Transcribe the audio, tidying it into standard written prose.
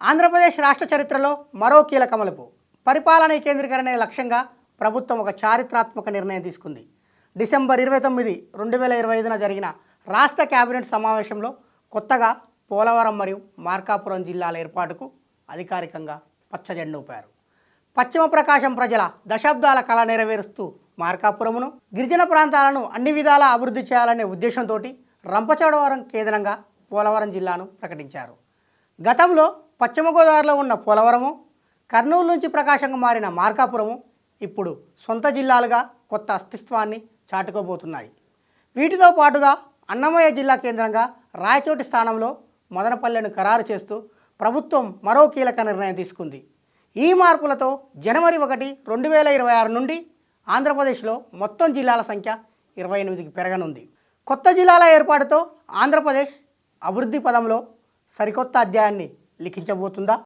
ఆంధ్రప్రదేశ్ రాష్ట్ర చరిత్రలో మరో కీలక మలుపు. పరిపాలన కేంద్రీకరణే లక్ష్యంగా ప్రభుత్వం ఒక చారిత్రాత్మక నిర్ణయం తీసుకుంది. డిసెంబర్ 29, 2025న జరిగిన రాష్ట్ర కేబినెట్ సమావేశంలో కొత్తగా పోలవరం మరియు మార్కాపురం జిల్లాల ఏర్పాటుకు అధికారికంగా పచ్చజెండా ఊపారు. పశ్చిమ ప్రకాశం ప్రజల దశాబ్దాల కళ నెరవేరుస్తూ మార్కాపురమును, గిరిజన ప్రాంతాలను అన్ని విధాలా అభివృద్ధి చేయాలనే ఉద్దేశంతో రంపచోడవరం కేంద్రంగా పోలవరం జిల్లాను ప్రకటించారు. గతంలో పశ్చిమ గోదావరిలో ఉన్న పోలవరము, కర్నూలు నుంచి ప్రకాశంగా మారిన మార్కాపురము ఇప్పుడు సొంత జిల్లాలుగా కొత్త అస్తిత్వాన్ని చాటుకోబోతున్నాయి. వీటితో పాటుగా అన్నమయ్య జిల్లా కేంద్రంగా రాయచోటి స్థానంలో మదనపల్లెను ఖరారు చేస్తూ ప్రభుత్వం మరో కీలక నిర్ణయం తీసుకుంది. ఈ మార్పులతో జనవరి 1, 2026 నుండి ఆంధ్రప్రదేశ్లో మొత్తం జిల్లాల సంఖ్య 28కి పెరగనుంది. కొత్త జిల్లాల ఏర్పాటుతో ఆంధ్రప్రదేశ్ అభివృద్ధి పదంలో సరికొత్త అధ్యాయాన్ని లిఖించబోతుందా?